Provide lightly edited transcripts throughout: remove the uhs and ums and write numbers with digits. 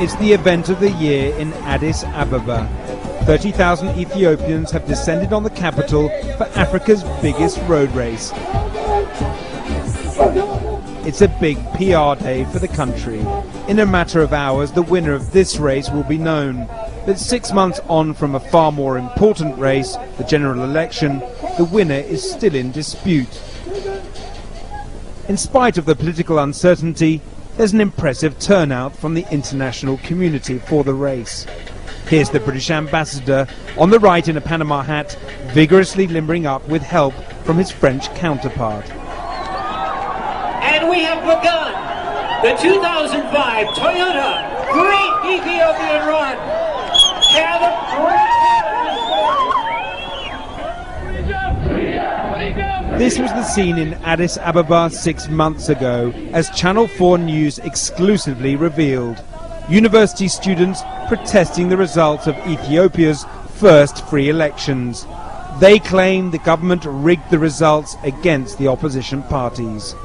It's the event of the year in Addis Ababa. 30,000 Ethiopians have descended on the capital for Africa's biggest road race. It's a big PR day for the country. In a matter of hours, the winner of this race will be known. But 6 months on from a far more important race, the general election, the winner is still in dispute. In spite of the political uncertainty, there's an impressive turnout from the international community for the race. Here's the British ambassador, on the right in a Panama hat, vigorously limbering up with help from his French counterpart. And we have begun the 2005 Toyota Great Ethiopian Run. Have a great... This was the scene in Addis Ababa 6 months ago, as Channel 4 News exclusively revealed. University students protesting the results of Ethiopia's first free elections. They claim the government rigged the results against the opposition parties.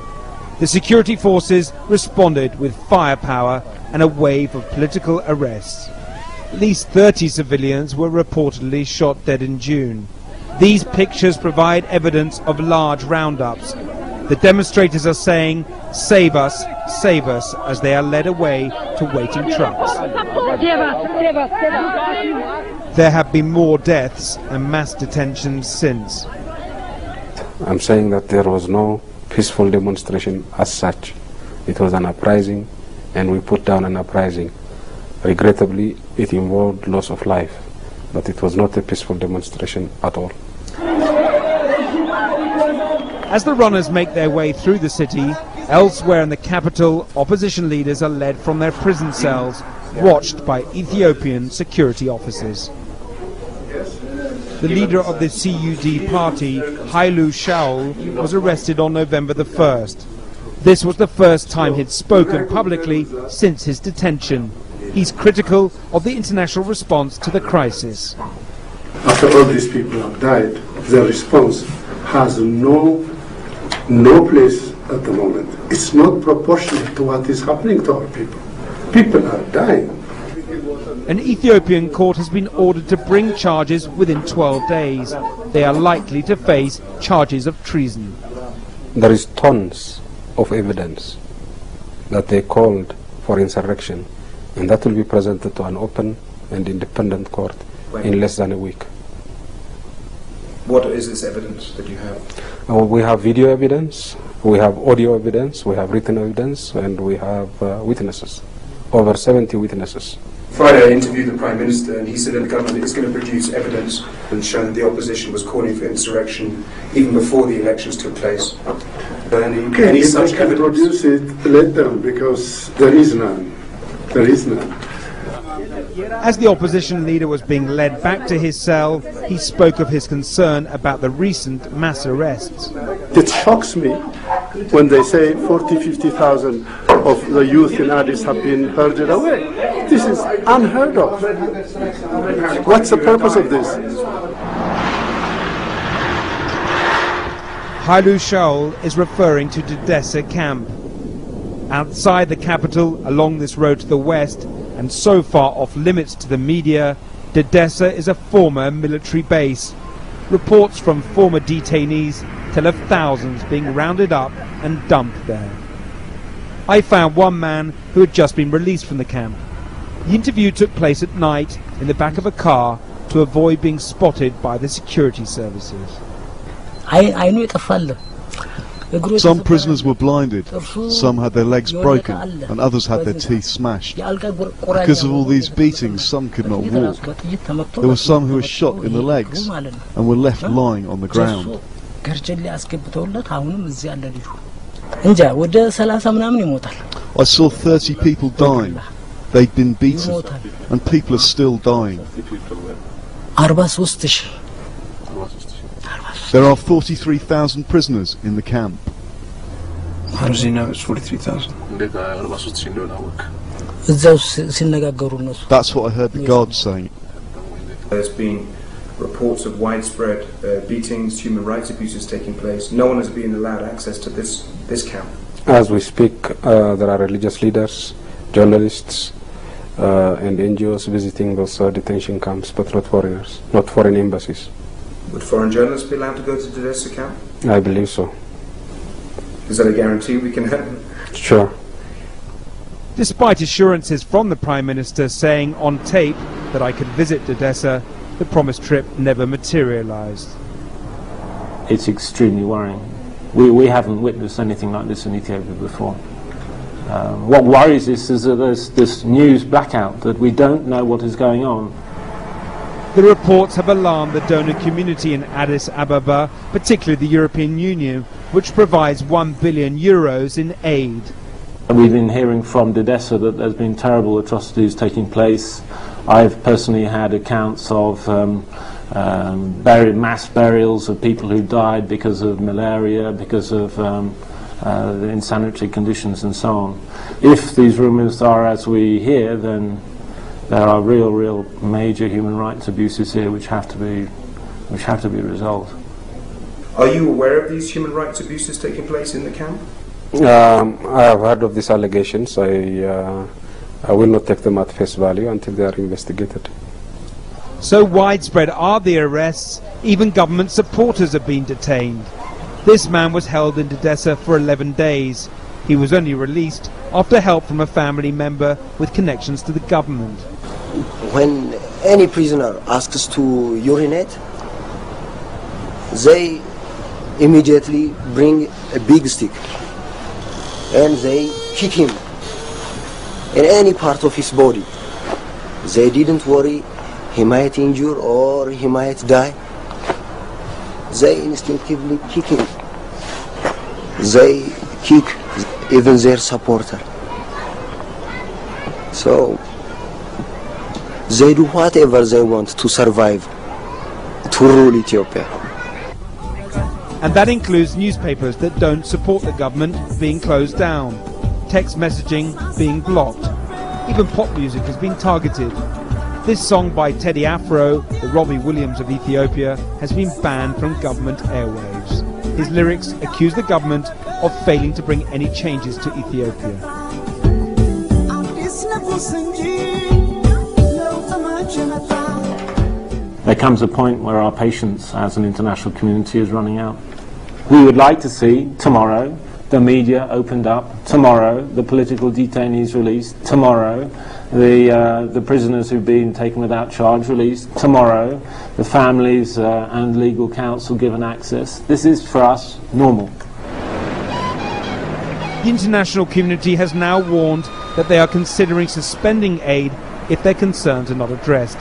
The security forces responded with firepower and a wave of political arrests. At least 30 civilians were reportedly shot dead in June. These pictures provide evidence of large roundups. The demonstrators are saying, save us," as they are led away to waiting trucks. There have been more deaths and mass detentions since. I'm saying that there was no peaceful demonstration as such. It was an uprising, and we put down an uprising. Regrettably, it involved loss of life, but it was not a peaceful demonstration at all. As the runners make their way through the city, elsewhere in the capital, opposition leaders are led from their prison cells, watched by Ethiopian security officers. The leader of the CUD party, Hailu Shaul, was arrested on November the 1st. This was the first time he'd spoken publicly since his detention. He's critical of the international response to the crisis. After all these people have died, the response has no place at the moment. It's not proportionate to what is happening to our people. People are dying. An Ethiopian court has been ordered to bring charges within 12 days. They are likely to face charges of treason. There is tons of evidence that they called for insurrection, and that will be presented to an open and independent court in less than a week. What is this evidence that you have? We have video evidence, we have audio evidence, we have written evidence, and we have witnesses, over 70 witnesses. Friday I interviewed the Prime Minister, and he said that the government is going to produce evidence and show that the opposition was calling for insurrection even before the elections took place. Any such can evidence? Produce it, let them, because there is none. There is none. As the opposition leader was being led back to his cell, he spoke of his concern about the recent mass arrests. It shocks me when they say 40,000-50,000 of the youth in Addis have been herded away. This is unheard of. What's the purpose of this? Hailu Shaul is referring to Didessa camp. Outside the capital, along this road to the west, and so far off limits to the media, Didessa is a former military base. Reports from former detainees tell of thousands being rounded up and dumped there. I found one man who had just been released from the camp. The interview took place at night in the back of a car to avoid being spotted by the security services. Some prisoners were blinded, some had their legs broken, and others had their teeth smashed. Because of all these beatings, some could not walk. There were some who were shot in the legs and were left lying on the ground. I saw 30 people dying. They'd been beaten, and people are still dying. There are 43,000 prisoners in the camp. How does he know it's 43,000? That's what I heard the guards saying. There's been reports of widespread beatings, human rights abuses taking place. No one has been allowed access to this camp. As we speak, there are religious leaders, journalists, and NGOs visiting those detention camps, but not foreigners, not foreign embassies. Would foreign journalists be allowed to go to the Odessa camp? I believe so. Is that a guarantee we can have? Sure. Despite assurances from the Prime Minister saying on tape that I could visit Odessa, the promised trip never materialized. It's extremely worrying. We haven't witnessed anything like this in Ethiopia before. What worries us is that there's this news blackout, that we don't know what is going on. The reports have alarmed the donor community in Addis Ababa, particularly the European Union, which provides €1 billion in aid. We've been hearing from Odessa that there's been terrible atrocities taking place. I've personally had accounts of mass burials of people who died because of malaria, because of the insanitary conditions and so on. If these rumours are as we hear, then there are real major human rights abuses here which have to be resolved. Are you aware of these human rights abuses taking place in the camp? I have heard of these allegations. I will not take them at face value until they are investigated. So widespread are the arrests, even government supporters have been detained. This man was held in Odessa for 11 days. He was only released after help from a family member with connections to the government. When any prisoner asks to urinate, they immediately bring a big stick and they kick him in any part of his body. They didn't worry he might injure or he might die. They instinctively kick him. They kick even their supporter. So they do whatever they want to survive, to rule Ethiopia. And that includes newspapers that don't support the government being closed down, text messaging being blocked. Even pop music has been targeted. This song by Teddy Afro, the Robbie Williams of Ethiopia, has been banned from government airwaves. His lyrics accuse the government of failing to bring any changes to Ethiopia. There comes a point where our patience as an international community is running out. We would like to see tomorrow the media opened up, tomorrow the political detainees released, tomorrow the prisoners who've been taken without charge released, tomorrow the families and legal counsel given access. This is for us normal. The international community has now warned that they are considering suspending aid if their concerns are not addressed.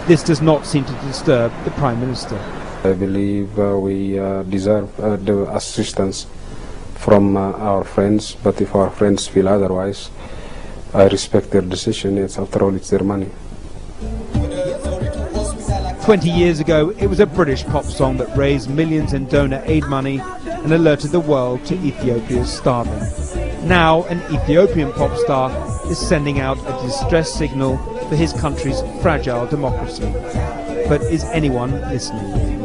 This does not seem to disturb the Prime Minister. I believe we deserve the assistance from our friends, but if our friends feel otherwise, I respect their decision. After all, it's their money. 20 years ago, it was a British pop song that raised millions in donor aid money and alerted the world to Ethiopia's starving. Now, an Ethiopian pop star is sending out a distress signal for his country's fragile democracy. But is anyone listening?